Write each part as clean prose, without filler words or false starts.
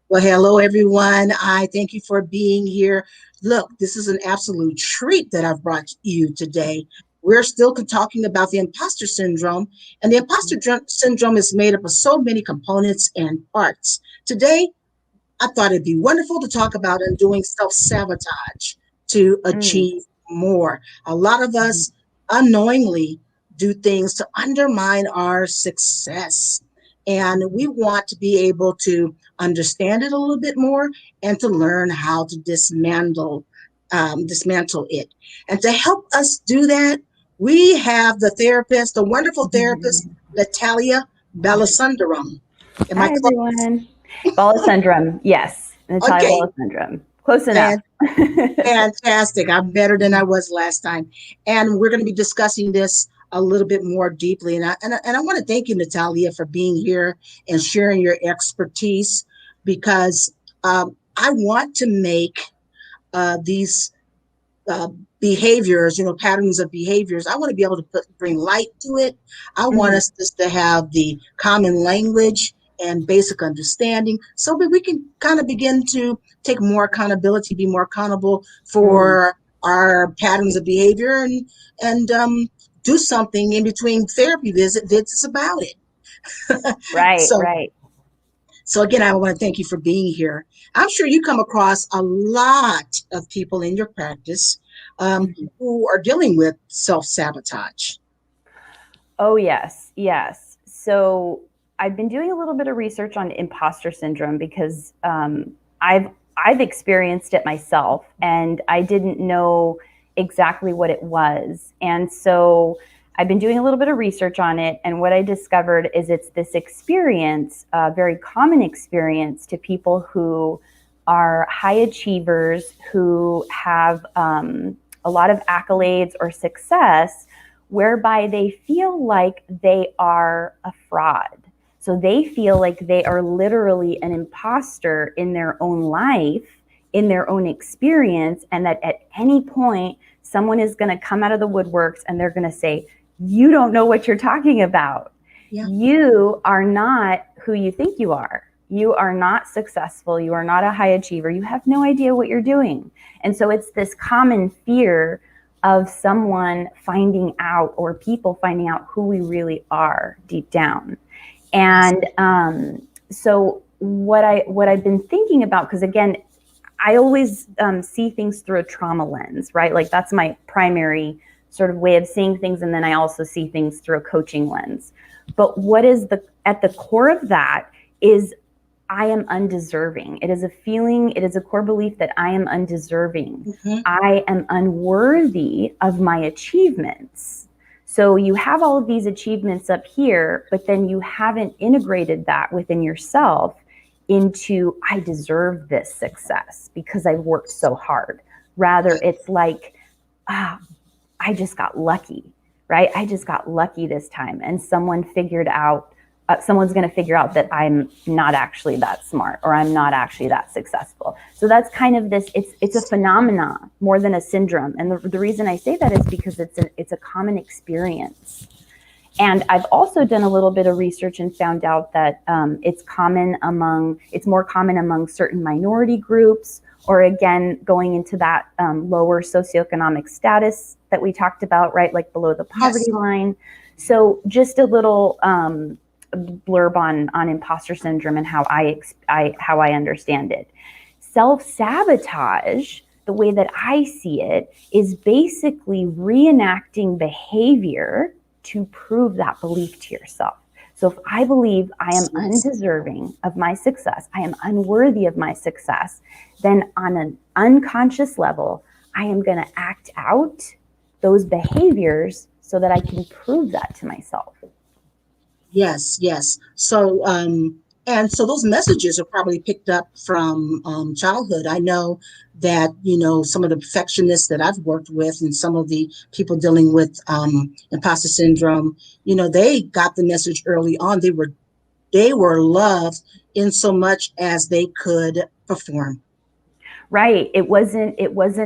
Well, hello, everyone. I thank you for being here. Look, this is an absolute treat that I've brought you today. We're still talking about the imposter syndrome, and the syndrome is made up of so many components and parts. Today, I thought it'd be wonderful to talk about undoing self sabotage to Mm, achieve more. A lot of mhm, us unknowingly do things to undermine our success. And we want to be able to understand it a little bit more and to learn how to dismantle it. And to help us do that, we have the wonderful therapist, mhm. Natalia Balasundaram. Am I Hi, everyone. Bala syndrome. Yes. Natalia okay? Bala syndrome. Close enough. Fan- Fantastic. I'm better than I was last time. And we're going to be discussing this a little bit more deeply. And I want to thank you, Natalia, for being here and sharing your expertise because I want to make these uh, behaviors, patterns of behaviors. I want to be able to bring light to it. I want Mhm, us just to have the common language and basic understanding so that we can kind of begin to take more accountability, be more accountable mm. for our patterns of behavior and do something in between therapy visits about it. Right, so right. so again, I want to thank you for being here. I'm sure you come across a lot of people in your practice Mhm. who are dealing with self-sabotage. Oh, yes, yes. So I've been doing a little bit of research on imposter syndrome because I've experienced it myself, and I didn't know exactly what it was. And so I've been doing a little bit of research on it, and what I discovered is it's this experience, a very common experience to people who are high achievers who have a lot of accolades or success, whereby they feel like they are a fraud. So they feel like they are literally an imposter in their own life, in their own experience, and that at any point, someone is going to come out of the woodworks and they're going to say, "You don't know what you're talking about. Yeah. You are not who you think you are. You are not successful. You are not a high achiever. You have no idea what you're doing." And so it's this common fear of someone finding out, or people finding out who we really are deep down. Yes. And so what I've been thinking about, because again, I always see things through a trauma lens, right? Like that's my primary sort of way of seeing things, and then I also see things through a coaching lens. But what is the at the core of that is I am undeserving. It is a feeling, it is a core belief that I am undeserving. Mhm. I am unworthy of my achievements. So you have all of these achievements up here, but then you haven't integrated that within yourself into, I deserve this success because I've worked so hard. Rather, it's like, ah, I just got lucky, right? I just got lucky this time. And someone's going to figure out that I'm not actually that smart, or I'm not actually that successful. So that's kind of this, it's a phenomena more than a syndrome. And the reason I say that is because it's a common experience. And I've also done a little bit of research and found out that it's more common among certain minority groups, or again, going into that lower socioeconomic status that we talked about, right? Like below the Yes. poverty line. So just a little blurb on imposter syndrome and how I understand it. Self sabotage, the way that I see it, is basically reenacting behavior to prove that belief to yourself. So if I believe I am Yes. undeserving of my success, I am unworthy of my success, then on an unconscious level, I am going to act out those behaviors so that I can prove that to myself. Yes. Yes. And so those messages are probably picked up from childhood. I know that, some of the perfectionists that I've worked with and some of the people dealing with imposter syndrome, they got the message early on. They were loved in so much as they could perform. Right. It wasn't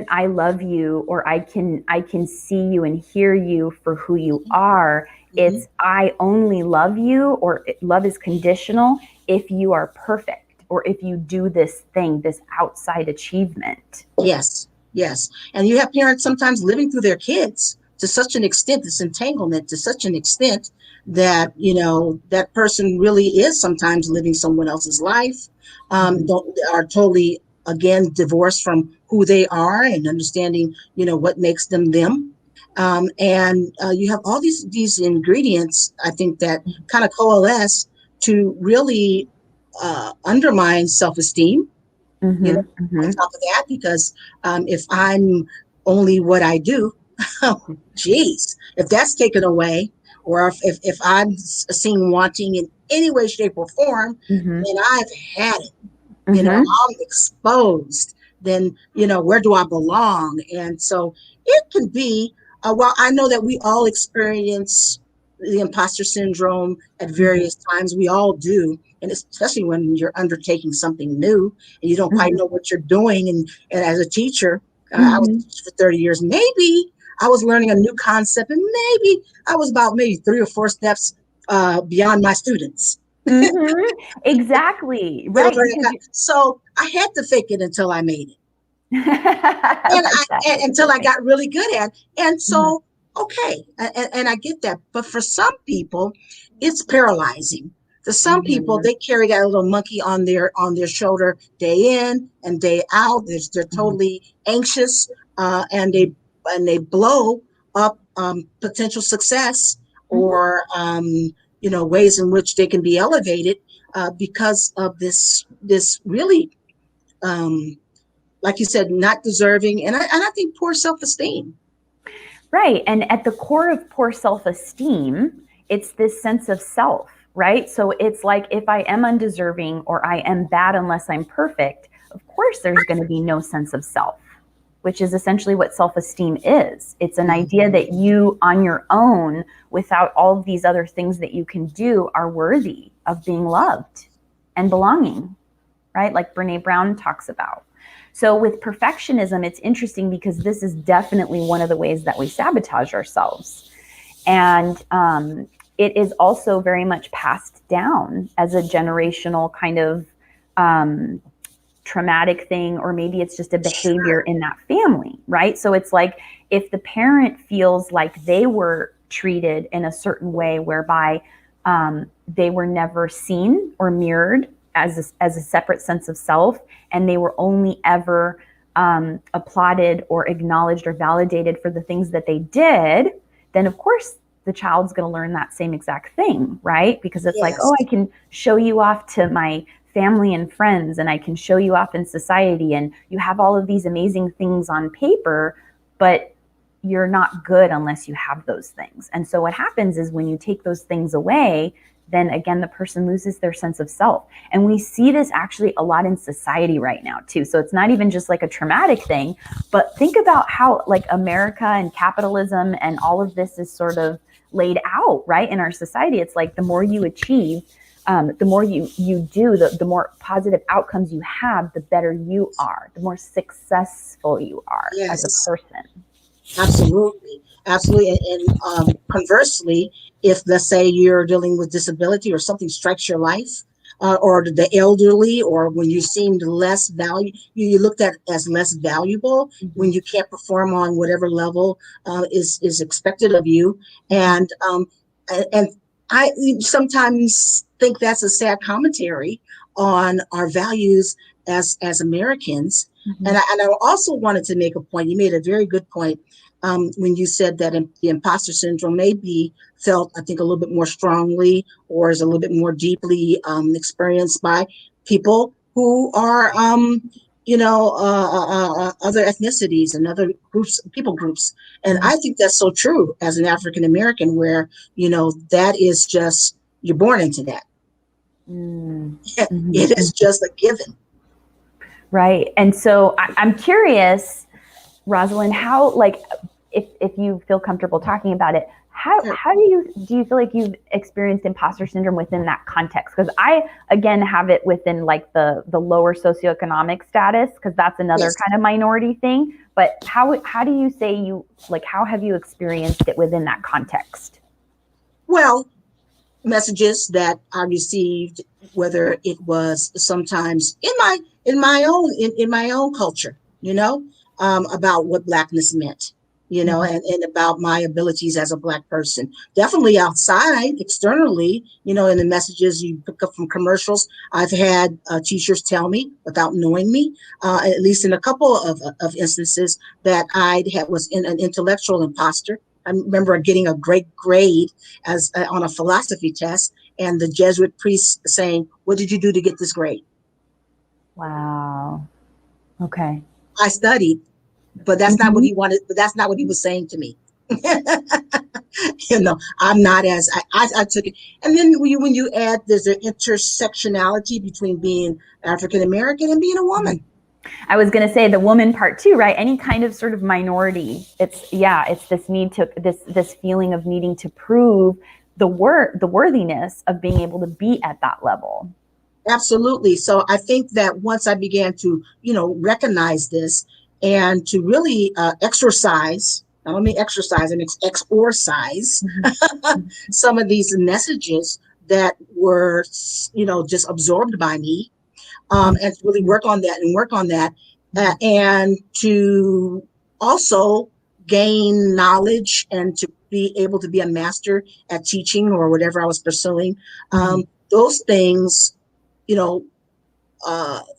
I love you, or I can see you and hear you for who you are. Mhm. It's I only love you, or love is conditional if you are perfect. or if you do this thing, this outside achievement. Yes, yes. And you have parents sometimes living through their kids to such an extent, this entanglement to such an extent that, that person really is sometimes living someone else's life, don't are totally, again, divorced from who they are and understanding, what makes them them. And you have all these ingredients, I think, that kind of coalesce to really undermine self-esteem, on top of that, because if I'm only what I do, geez, if that's taken away, or if I'm seen wanting in any way, shape, or form, then I've had it. I'm exposed. Then, where do I belong? And so it can be, well, I know that we all experience the imposter syndrome at various times. We all do. And especially when you're undertaking something new and you don't quite know what you're doing. And as a teacher, I was a teacher for 30 years. Maybe I was learning a new concept, and maybe I was about maybe 3 or 4 steps beyond my students. Exactly. Right. So I had to fake it until I made it. And until I got really good at it. And so, okay. And I get that. But for some people, it's paralyzing. For some people, they carry that little monkey on their shoulder day in and day out. They're totally anxious, and they blow up potential success, or ways in which they can be elevated because of this really, like you said, not deserving, and I think poor self-esteem. Right. And at the core of poor self-esteem, it's this sense of self, right? So it's like, if I am undeserving or I am bad unless I'm perfect, of course there's going to be no sense of self, which is essentially what self-esteem is. It's an idea that you on your own, without all of these other things that you can do, are worthy of being loved and belonging, right? Like Brene Brown talks about. So with perfectionism, it's interesting because this is definitely one of the ways that we sabotage ourselves. And it is also very much passed down as a generational kind of traumatic thing, or maybe it's just a behavior in that family, right? So it's like, if the parent feels like they were treated in a certain way whereby they were never seen or mirrored as a separate sense of self, and they were only ever applauded or acknowledged or validated for the things that they did, then of course the child's going to learn that same exact thing, right? Because it's like, oh, I can show you off to my family and friends, and I can show you off in society, and you have all of these amazing things on paper, but you're not good unless you have those things. And so what happens is, when you take those things away, then again, the person loses their sense of self. And we see this actually a lot in society right now too. So it's not even just like a traumatic thing, but think about how like America and capitalism and all of this is sort of laid out, right? In our society, it's like, the more you achieve, the more you do, the more positive outcomes you have, the better you are, the more successful you are as a person. Absolutely. Absolutely. And conversely, if, let's say, you're dealing with disability or something strikes your life, or the elderly, or when you seemed less value, you looked at as less valuable, when you can't perform on whatever level is expected of you. And I sometimes think that's a sad commentary on our values as Americans. And I also wanted to make a point. You made a very good point when you said that the imposter syndrome may be felt, I think, a little bit more strongly, or is a little bit more deeply experienced by people who are, other ethnicities and other people groups. And I think that's so true as an African American, where, that is just, you're born into that. It is just a given. Right. And so I'm curious, Rosalind, how, like, if you feel comfortable talking about it, how do you feel like you've experienced imposter syndrome within that context? Because I, again, have it within like the lower socioeconomic status, because that's another kind of minority thing. But how do you say how have you experienced it within that context? Well, messages that I received, whether it was sometimes in my own culture, about what Blackness meant, and about my abilities as a Black person. Definitely outside, externally, in the messages you pick up from commercials. I've had teachers tell me without knowing me, at least in a couple of instances, that was in an intellectual imposter. I remember getting a great grade as on a philosophy test, and the Jesuit priest saying, "What did you do to get this grade?" Wow. Okay. I studied, but that's not what he wanted. But that's not what he was saying to me. I'm not as I took it, and then when you add, there's an intersectionality between being African American and being a woman. I was going to say the woman part too, right? Any kind of sort of minority. It's this need to this feeling of needing to prove the worthiness of being able to be at that level. Absolutely. So I think that once I began to, recognize this and to really exercise, not only exercise, and exorcise some of these messages that were, just absorbed by me, and to really work on that, and to also gain knowledge and to be able to be a master at teaching or whatever I was pursuing. Those things,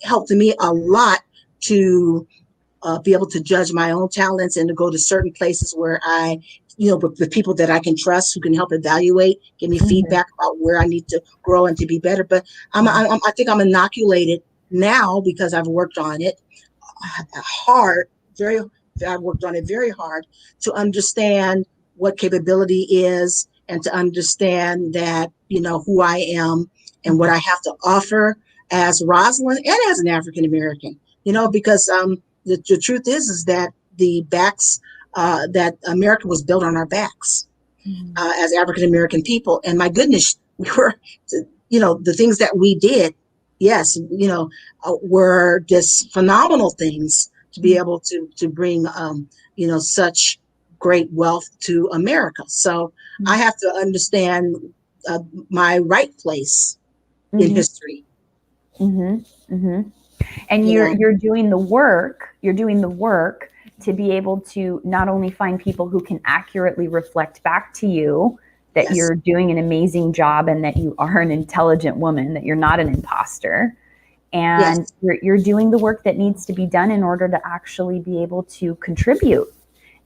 helped me a lot to be able to judge my own talents and to go to certain places where with people that I can trust, who can help evaluate, give me feedback about where I need to grow and to be better. But I think I'm inoculated now because I've worked on it hard, I've worked on it very hard to understand what capability is and to understand that, who I am and what I have to offer as Rosalind and as an African American, because the truth is that the backs that America was built on our backs as African American people. And my goodness, we were, the things that we did, yes, were just phenomenal things to be able to bring, such great wealth to America. So I have to understand my right place in history. And you're doing the work. You're doing the work to be able to not only find people who can accurately reflect back to you that you're doing an amazing job and that you are an intelligent woman, that you're not an imposter. And you're doing the work that needs to be done in order to actually be able to contribute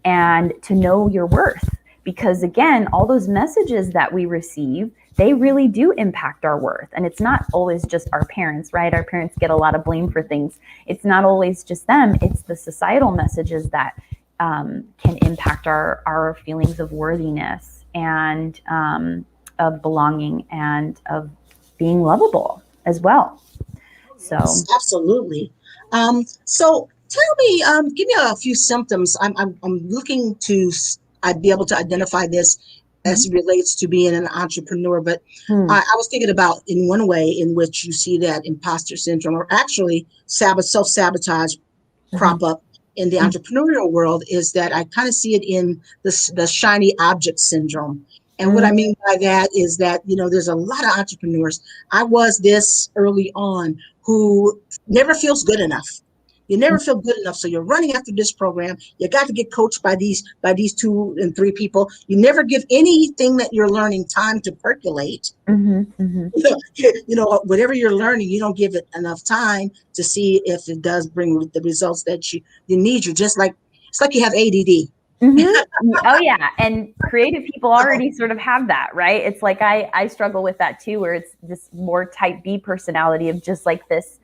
and to know your worth. Because again, all those messages that we receive, they really do impact our worth. And it's not always just our parents, right? Our parents get a lot of blame for things. It's not always just them. It's the societal messages that can impact our feelings of worthiness and of belonging and of being lovable as well. So absolutely. So tell me, give me a few symptoms. I'm looking to I'd be able to identify this as it relates to being an entrepreneur, but I was thinking about in one way in which you see that imposter syndrome, or actually self-sabotage, crop up in the entrepreneurial world, is that I kind of see it in the shiny object syndrome. And what I mean by that is that, there's a lot of entrepreneurs. I was this early on who never feels good enough. You never feel good enough. So you're running after this program. You got to get coached by these 2 and 3 people. You never give anything that you're learning time to percolate. Whatever you're learning, you don't give it enough time to see if it does bring the results that you need. You're just like, it's like you have ADD. Oh yeah. And creative people already sort of have that, right? It's like, I struggle with that too, where it's this more type B personality of just like this,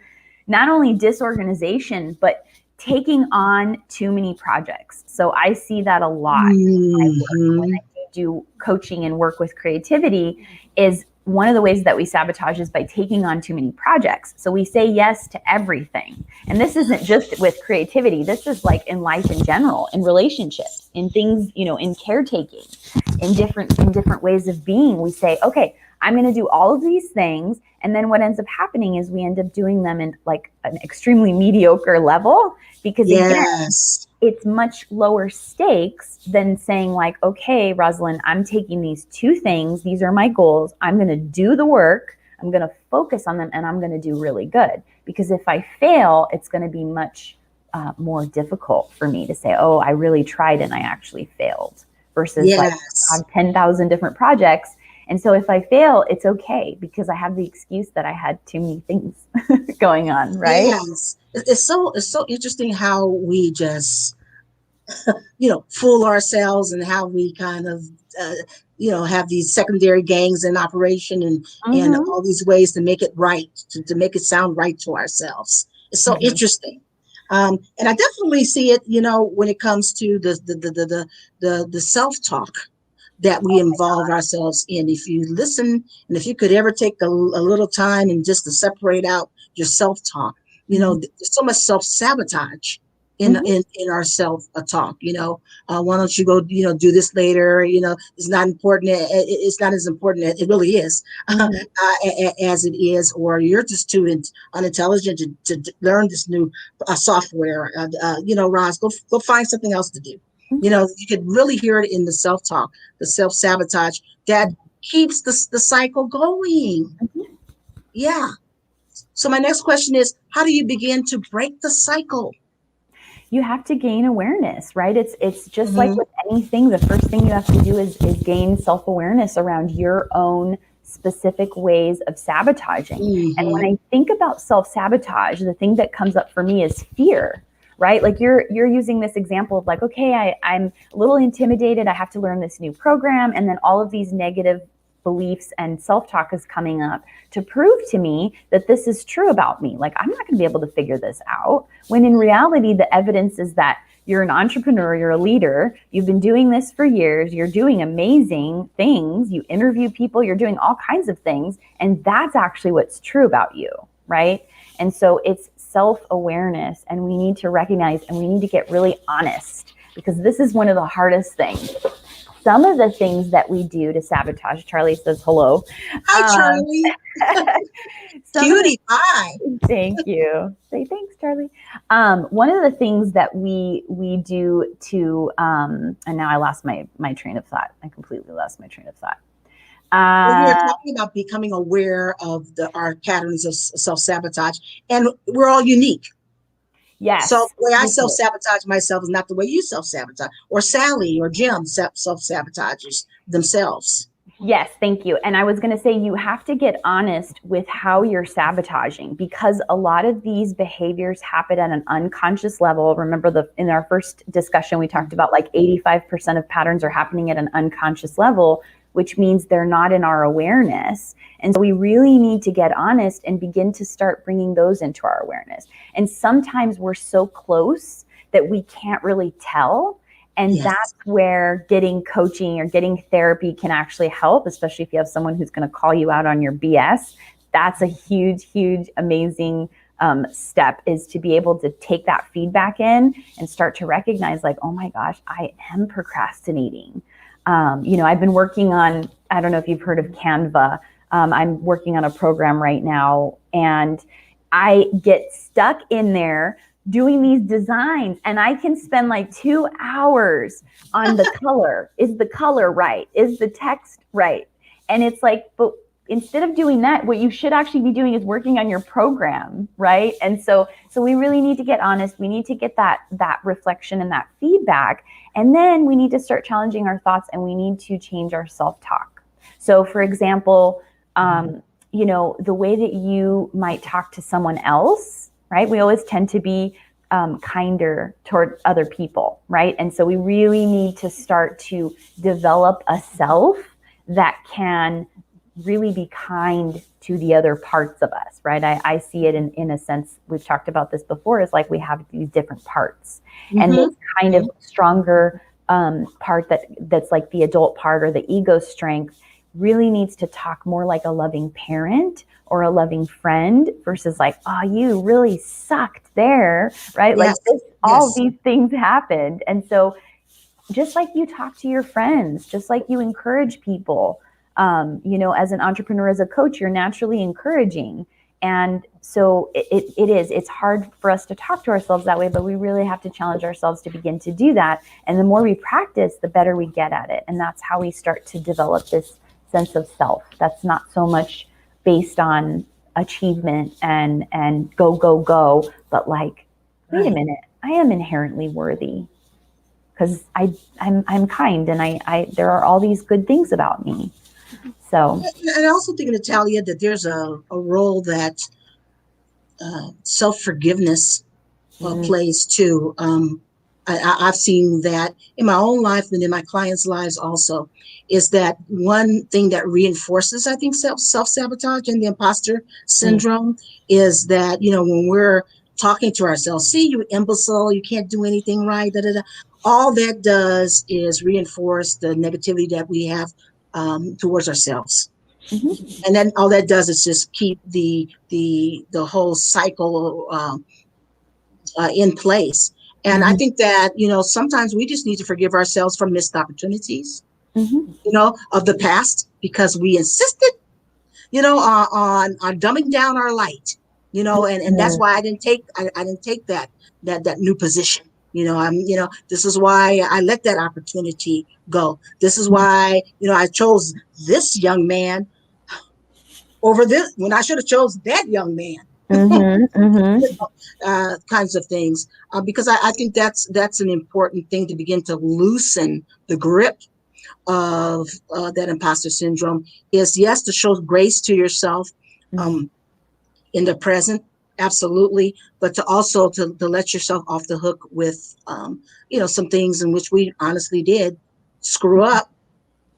not only disorganization, but taking on too many projects. So I see that a lot when I do coaching and work with creativity. Is one of the ways that we sabotage is by taking on too many projects. So we say yes to everything. And this isn't just with creativity. This is like in life in general, in relationships, in things, in caretaking, in different ways of being. We say, okay, I'm going to do all of these things. And then what ends up happening is we end up doing them in like an extremely mediocre level, because again, Yes. it's much lower stakes than saying like, okay, Rosalind, I'm taking these two things. These are my goals. I'm going to do the work. I'm going to focus on them, and I'm going to do really good. Because if I fail, it's going to be much more difficult for me to say, oh, I really tried and I actually failed, versus like I Yes. have 10,000 different projects. And so if I fail, it's okay, because I have the excuse that I had too many things going on, right? Yes. It's so interesting how we just fool ourselves, and how we kind of uh, have these secondary gangs in operation, and Mm-hmm. all these ways to make it right, to make it sound right to ourselves. It's so Mm-hmm. interesting. And I definitely see it, when it comes to the self-talk that we involve ourselves in. If you listen, and if you could ever take a little time and just to separate out your self-talk, Mm-hmm. there's so much self-sabotage in Mm-hmm. our self-talk. Why don't you go, do this later? It's not important. It's not as important as it really is, Mm-hmm. as it is. Or you're just too unintelligent to learn this new software. Roz, go find something else to do. You could really hear it in the self-talk, the self-sabotage that keeps the cycle going. Mm-hmm. Yeah. So my next question is, how do you begin to break the cycle? You have to gain awareness, right? It's just like Mm-hmm. with anything. The first thing you have to do is gain self-awareness around your own specific ways of sabotaging. And when Mm-hmm. I think about self-sabotage, the thing that comes up for me is fear, right? Like you're using this example of like, okay, I'm a little intimidated. I have to learn this new program. And then all of these negative beliefs and self-talk is coming up to prove to me that this is true about me. Like, I'm not going to be able to figure this out. When in reality, the evidence is that you're an entrepreneur, you're a leader, you've been doing this for years, you're doing amazing things, you interview people, you're doing all kinds of things. And that's actually what's true about you, right? And so it's self-awareness, and we need to recognize, and we need to get really honest, because this is one of the hardest things. Some of the things that we do to sabotage, Charlie says hello. Hi, Um, Charlie. some of the Cutie pie. Thank you. Say thanks, Charlie. One of the things that we do to and now I lost my train of thought. I completely lost my train of thought. Well, we are Uh, talking about becoming aware of our patterns of self-sabotage, and we're all unique. So yes. the way I Thank you. self-sabotage myself is not the way you self-sabotage, or Sally or Jim self-sabotages themselves. Yes, thank you. And I was going to say, you have to get honest with how you're sabotaging, because a lot of these behaviors happen at an unconscious level. Remember, in our first discussion, we talked about like 85% of patterns are happening at an unconscious level, which means they're not in our awareness. And so we really need to get honest and begin to start bringing those into our awareness. And sometimes we're so close that we can't really tell. And Yes. that's where getting coaching or getting therapy can actually help, especially if you have someone who's going to call you out on your BS. That's a huge, huge, amazing step, is to be able to take that feedback in and start to recognize like, oh my gosh, I am procrastinating. I've been working on, I don't know if you've heard of Canva. I'm working on a program right now, and I get stuck in there doing these designs, and I can spend like 2 hours on the color. Is the color right? Is the text right? And it's like, but instead of doing that, what you should actually be doing is working on your program, right? And so we really need to get honest. We need to get that reflection and that feedback, and then we need to start challenging our thoughts, and we need to change our self-talk. So for example, the way that you might talk to someone else, right? We always tend to be kinder toward other people, right? And so we really need to start to develop a self that can really be kind to the other parts of us, right? I see it in a sense, we've talked about this before, is like we have these different parts. And this kind of stronger part that's like the adult part, or the ego strength, really needs to talk more like a loving parent or a loving friend, versus like, oh, you really sucked there, right? Like Yes. this, all Yes. these things happened. And so just like you talk to your friends, just like you encourage people, As an entrepreneur, as a coach, you're naturally encouraging. And so it's hard for us to talk to ourselves that way, but we really have to challenge ourselves to begin to do that. And the more we practice, the better we get at it. And that's how we start to develop this sense of self. That's not so much based on achievement and go, but like, wait a minute, I am inherently worthy because I'm kind, and I there are all these good things about me. So, and I also think, Natalia, that there's a role that self-forgiveness plays too. I've seen that in my own life and in my clients' lives also, is that one thing that reinforces, I think, self-sabotage and the imposter syndrome is that, when we're talking to ourselves, see, you imbecile, you can't do anything right, da, da, da. All that does is reinforce the negativity that we have towards ourselves. And then all that does is just keep the whole cycle in place. And I think that, sometimes we just need to forgive ourselves for missed opportunities, of the past, because we insisted, on dumbing down our light, and that's why I didn't take that new position. This is why I let that opportunity go. This is why, I chose this young man over this when I should have chose that young man. Kinds of things, because I think that's an important thing to begin to loosen the grip of that imposter syndrome. Is, yes, to show grace to yourself in the present, absolutely, but to also to let yourself off the hook with some things in which we honestly did screw up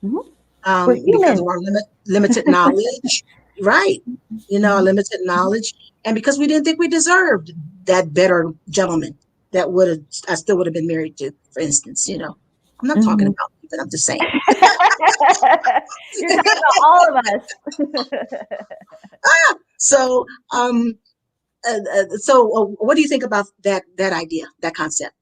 because of our limited knowledge. Right. Limited knowledge. And because we didn't think we deserved that better gentleman that I still would have been married to, for instance. I'm not talking about you, but I'm just saying. You're talking about all of us. So what do you think about that idea, that concept?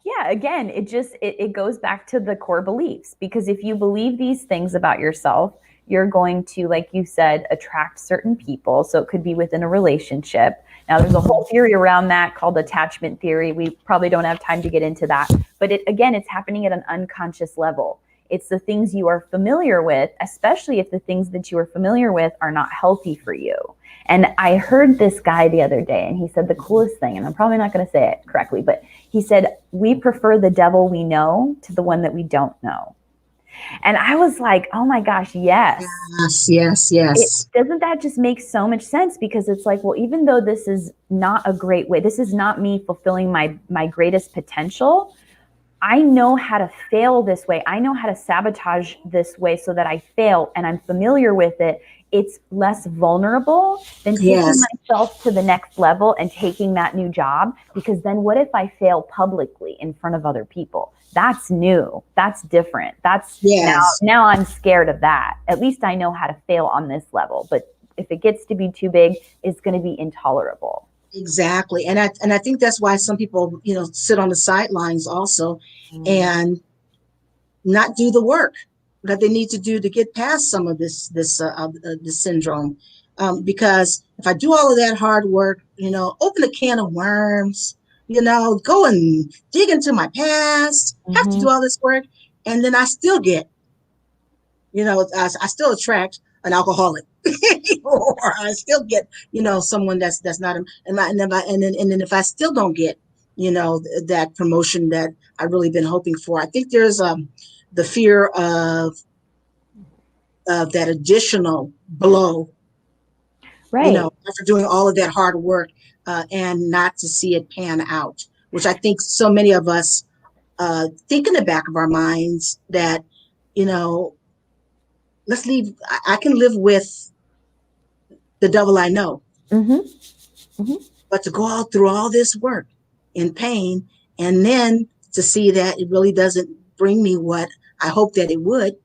Yeah, again, it goes back to the core beliefs, because if you believe these things about yourself, you're going to, like you said, attract certain people. So it could be within a relationship. Now, there's a whole theory around that called attachment theory. We probably don't have time to get into that. But it's happening at an unconscious level. It's the things you are familiar with, especially if the things that you are familiar with are not healthy for you. And I heard this guy the other day, and he said the coolest thing, and I'm probably not going to say it correctly, but he said, we prefer the devil we know to the one that we don't know. And I was like, oh my gosh, yes. Yes. Doesn't that just make so much sense? Because it's like, well, even though this is not a great way, this is not me fulfilling my greatest potential, I know how to fail this way. I know how to sabotage this way so that I fail, and I'm familiar with it. It's less vulnerable than taking myself to the next level and taking that new job. Because then what if I fail publicly in front of other people? That's new. That's different. Now I'm scared of that. At least I know how to fail on this level. But if it gets to be too big, it's going to be intolerable. Exactly. And I think that's why some people, sit on the sidelines also and not do the work that they need to do to get past some of this syndrome. Because if I do all of that hard work, open a can of worms, go and dig into my past, have to do all this work, and then I still get, I still attract an alcoholic, or I still get, someone that's not, and then if I still don't get, that promotion that I've really been hoping for, I think there's the fear of that additional blow, right? After doing all of that hard work and not to see it pan out, which I think so many of us think in the back of our minds that, let's leave. I can live with the devil I know, but to go out through all this work in pain and then to see that it really doesn't bring me what I hope that it would,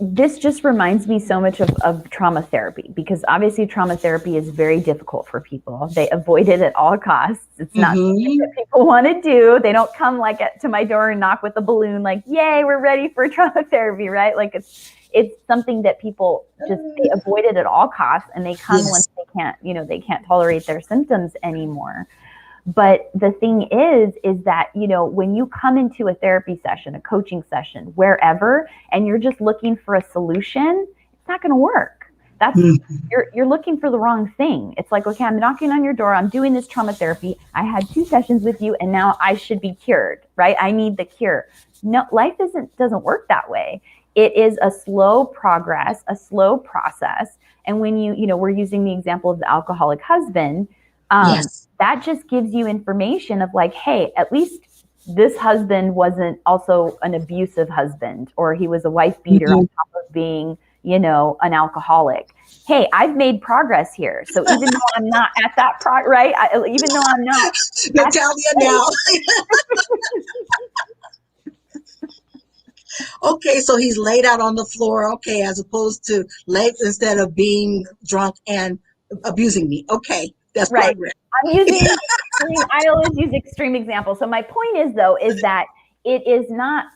this just reminds me so much of trauma therapy, because obviously trauma therapy is very difficult for people. They avoid it at all costs. It's not something that people want to do. They don't come like to my door and knock with a balloon like, yay, we're ready for trauma therapy, right? Like it's something that people just, they avoid it at all costs, and they come once they can't tolerate their symptoms anymore. But the thing is that, when you come into a therapy session, a coaching session, wherever, and you're just looking for a solution, it's not going to work. You're looking for the wrong thing. It's like, okay, I'm knocking on your door. I'm doing this trauma therapy. I had 2 sessions with you, and now I should be cured, right? I need the cure. No, life doesn't work that way. It is a slow progress, a slow process. And when we're using the example of the alcoholic husband, that just gives you information of like, hey, at least this husband wasn't also an abusive husband, or he was a wife beater on top of being, an alcoholic. Hey, I've made progress here. So even though I'm not at that right? Even though I'm not Natalia now. Okay, so he's laid out on the floor, okay, as opposed to late instead of being drunk and abusing me. Okay, that's right. progress. I'm using I always use extreme examples. So my point is that it's not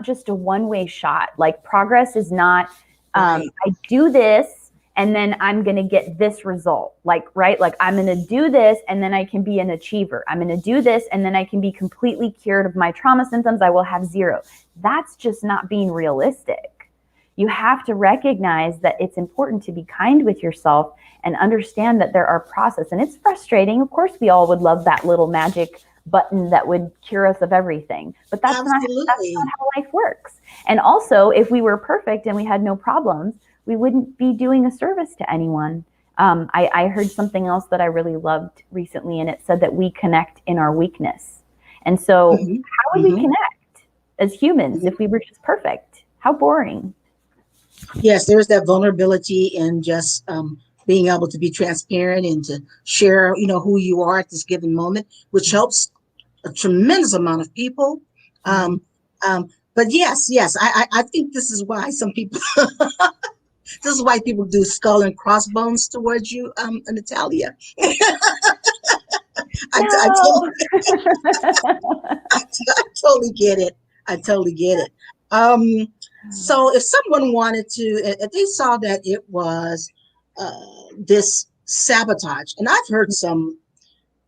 just a one-way shot. Like progress is not I do this and then I'm going to get this result. Like I'm going to do this and then I can be an achiever. I'm going to do this and then I can be completely cured of my trauma symptoms. I will have 0. That's just not being realistic. You have to recognize that it's important to be kind with yourself and understand that there are processes. And it's frustrating. Of course, we all would love that little magic button that would cure us of everything. But that's not how life works. And also, if we were perfect and we had no problems, we wouldn't be doing a service to anyone. I heard something else that I really loved recently, and it said that we connect in our weakness. And so how would we connect as humans if we were just perfect? How boring. Yes, there's that vulnerability in just being able to be transparent and to share, who you are at this given moment, which helps a tremendous amount of people. But yes, I think this is why some people, this is why people do skull and crossbones towards you, Natalia. I totally get it. I totally get it. So if someone wanted to, if they saw that it was this sabotage, and I've heard some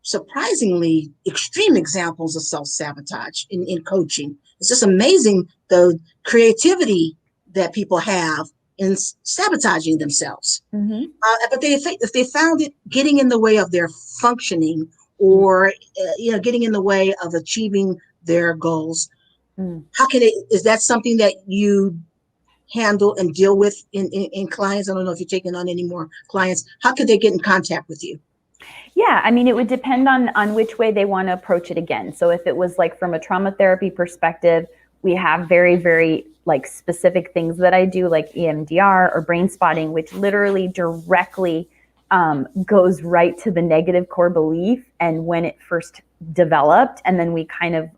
surprisingly extreme examples of self-sabotage in coaching. It's just amazing the creativity that people have in sabotaging themselves. But if they found it getting in the way of their functioning, or getting in the way of achieving their goals, how can it? Is that something that you handle and deal with in clients? I don't know if you're taking on any more clients. How could they get in contact with you? Yeah, I mean, it would depend on which way they want to approach it again. So if it was like from a trauma therapy perspective, we have very, very like specific things that I do, like EMDR or brain spotting, which literally directly goes right to the negative core belief and when it first developed. And then we kind of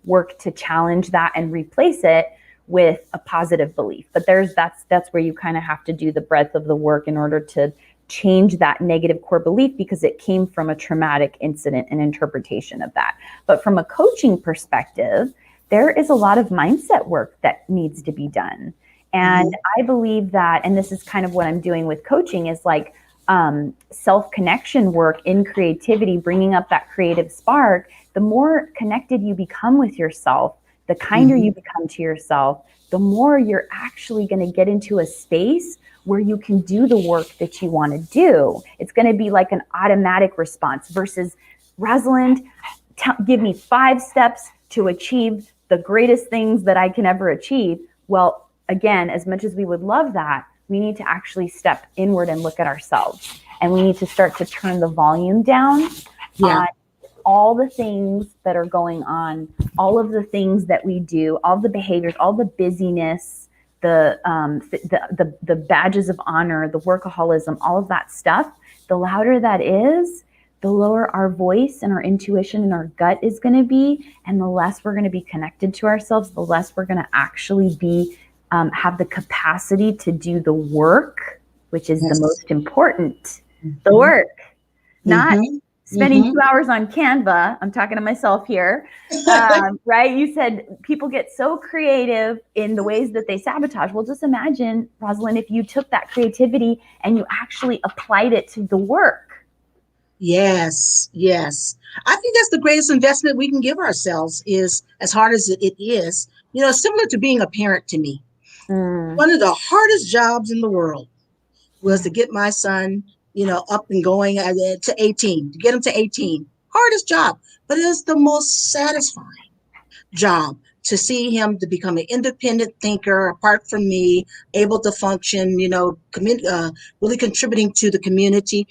work to challenge that and replace it with a positive belief. But that's where you kind of have to do the breadth of the work in order to change that negative core belief, because it came from a traumatic incident and interpretation of that. But from a coaching perspective, there is a lot of mindset work that needs to be done. And I believe that, and this is kind of what I'm doing with coaching, is like self-connection work in creativity, bringing up that creative spark. The more connected you become with yourself, the kinder you become to yourself, the more you're actually going to get into a space where you can do the work that you want to do. It's going to be like an automatic response versus, Rosalind, give me 5 steps to achieve the greatest things that I can ever achieve. Well, again, as much as we would love that, we need to actually step inward and look at ourselves. And we need to start to turn the volume down on all the things that are going on, all of the things that we do, all the behaviors, all the busyness, the badges of honor, the workaholism, all of that stuff. The louder that is, the lower our voice and our intuition and our gut is going to be, and the less we're going to be connected to ourselves, the less we're going to actually be have the capacity to do the work, which is the most important. The work, not spending 2 hours on Canva. I'm talking to myself here, right? You said people get so creative in the ways that they sabotage. Well, just imagine, Rosalind, if you took that creativity and you actually applied it to the work. Yes, yes. I think that's the greatest investment we can give ourselves, is as hard as it is, similar to being a parent to me. One of the hardest jobs in the world was to get my son, up and going to 18, to get him to 18. Hardest job, but it was the most satisfying job to see him to become an independent thinker apart from me, able to function, really contributing to the community.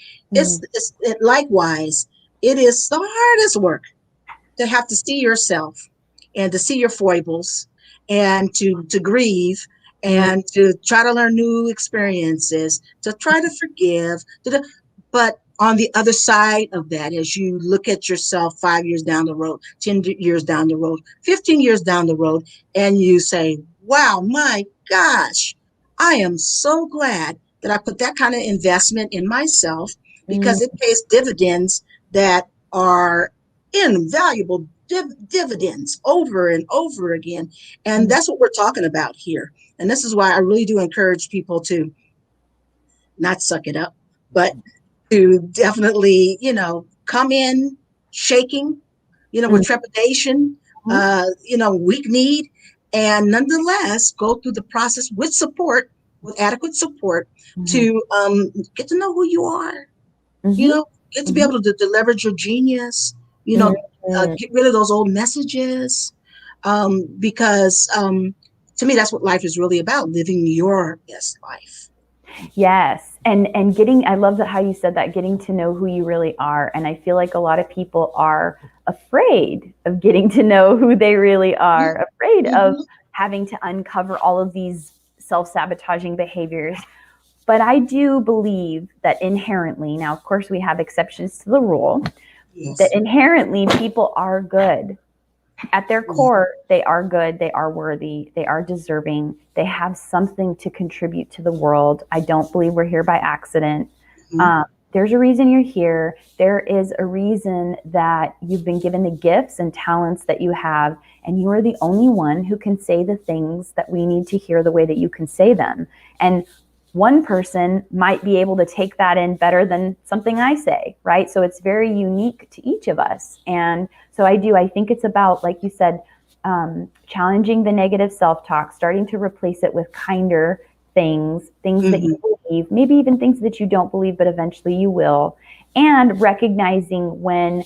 Likewise, it is the hardest work to have to see yourself and to see your foibles and to grieve and to try to learn new experiences, to try to forgive. But on the other side of that, as you look at yourself 5 years down the road, 10 years down the road, 15 years down the road, and you say, wow, my gosh, I am so glad that I put that kind of investment in myself, because it pays dividends that are invaluable dividends over and over again. And that's what we're talking about here. And this is why I really do encourage people to not suck it up, but to definitely, come in shaking, with trepidation, weak need, and nonetheless go through the process with support, with adequate support, to get to know who you are, get to be able to leverage your genius, get rid of those old messages, because to me, that's what life is really about, living your best life. Yes. And getting, I love how you said that, getting to know who you really are. And I feel like a lot of people are afraid of getting to know who they really are, afraid of having to uncover all of these self-sabotaging behaviors. But I do believe that inherently, now, of course, we have exceptions to the rule, that inherently people are good. At their core, they are good, they are worthy, they are deserving, they have something to contribute to the world. I don't believe we're here by accident. There's a reason you're here. There is a reason that you've been given the gifts and talents that you have, and you are the only one who can say the things that we need to hear the way that you can say them. And one person might be able to take that in better than something I say, right? So it's very unique to each of us. And so I think it's about, like you said, challenging the negative self-talk, starting to replace it with kinder things that you believe, maybe even things that you don't believe, but eventually you will, and recognizing when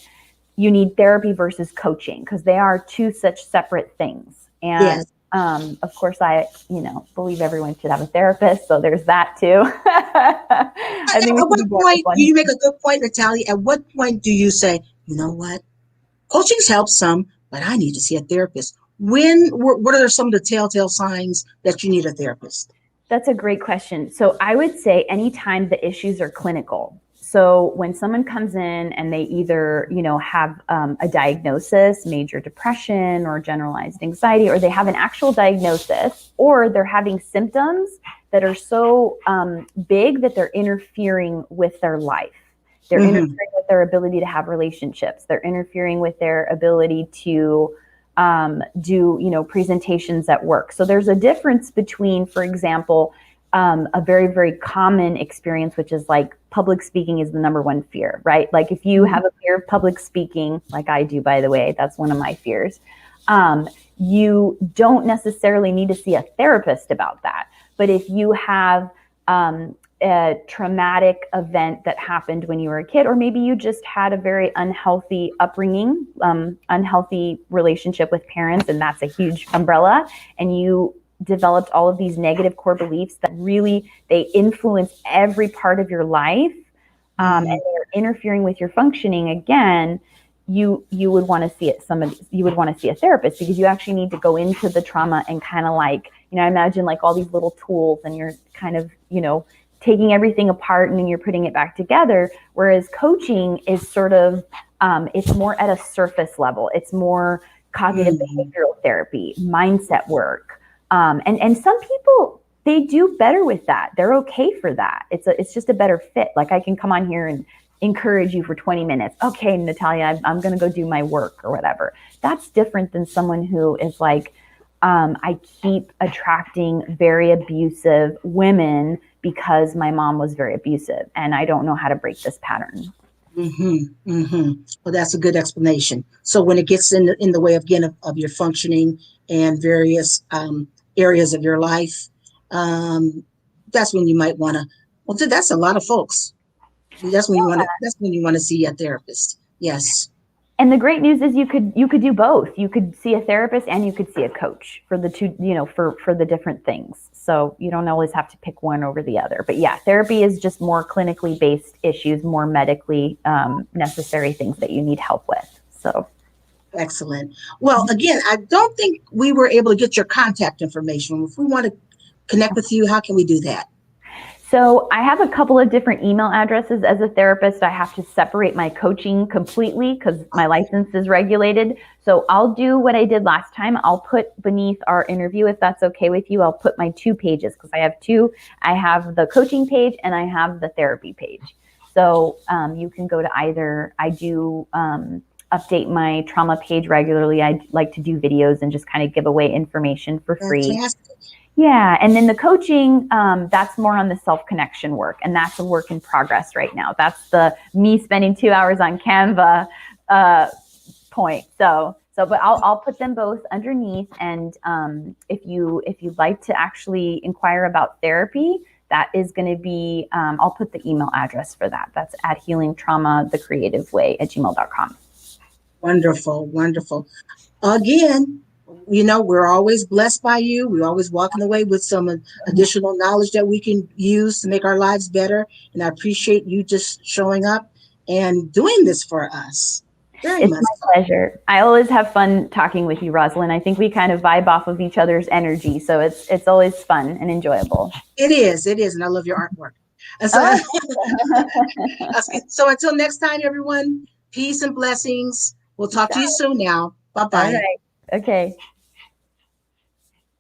you need therapy versus coaching, because they are two such separate things. And of course, I believe everyone should have a therapist, so there's that too. I think at what point you make a good point, Natalia? At what point do you say, you know what, coaching's helped some, but I need to see a therapist? What are some of the telltale signs that you need a therapist? That's a great question. So I would say anytime the issues are clinical. So when someone comes in and they either, have a diagnosis, major depression or generalized anxiety, or they have an actual diagnosis, or they're having symptoms that are so big that they're interfering with their life. They're interfering with their ability to have relationships. They're interfering with their ability to do, presentations at work. So there's a difference between, for example, a very, very common experience, which is like public speaking is the number one fear, right? Like if you have a fear of public speaking, like I do, by the way, that's one of my fears. You don't necessarily need to see a therapist about that. But if you have a traumatic event that happened when you were a kid, or maybe you just had a very unhealthy upbringing, unhealthy relationship with parents, and that's a huge umbrella, and you developed all of these negative core beliefs that really, they influence every part of your life, and they're interfering with your functioning, again, you would want to see you would want to see a therapist, because you actually need to go into the trauma and kind of like, I imagine like all these little tools, and you're kind of, taking everything apart and then you're putting it back together. Whereas coaching is sort of, it's more at a surface level. It's more cognitive behavioral therapy, mindset work. And some people, they do better with that. They're okay for that. It's just a better fit. Like I can come on here and encourage you for 20 minutes. Okay, Natalia, I'm going to go do my work or whatever. That's different than someone who is like, I keep attracting very abusive women because my mom was very abusive and I don't know how to break this pattern. Well, that's a good explanation. So when it gets in the way of, again, of your functioning and various areas of your life, that's when you might want to. Well, that's a lot of folks. That's when you want to. That's when you want to see a therapist. Yes. And the great news is you could do both. You could see a therapist and you could see a coach for the two, for the different things. So you don't always have to pick one over the other. But yeah, therapy is just more clinically based issues, more medically necessary things that you need help with. So excellent. Well, again, I don't think we were able to get your contact information. If we want to connect with you, how can we do that? So I have a couple of different email addresses. As a therapist, I have to separate my coaching completely because my license is regulated. So I'll do what I did last time. I'll put beneath our interview, if that's okay with you, I'll put my 2 pages because I have 2. I have the coaching page and I have the therapy page. So you can go to either. I do update my trauma page regularly. I like to do videos and just kind of give away information for free. Fantastic. Yeah. And then the coaching, that's more on the self-connection work. And that's a work in progress right now. That's the me spending 2 hours on Canva point. But I'll put them both underneath. And if you'd like to actually inquire about therapy, that is going to be, I'll put the email address for that. That's at healingtraumacreativeway@gmail.com. Wonderful. Wonderful. Again, we're always blessed by you. We're always walking away with some additional knowledge that we can use to make our lives better. And I appreciate you just showing up and doing this for us. Very much. It's my pleasure. I always have fun talking with you, Rosalind. I think we kind of vibe off of each other's energy. So it's always fun and enjoyable. It is. And I love your artwork. And so until next time, everyone, peace and blessings. We'll talk to you soon now. Bye-bye. All right. Okay.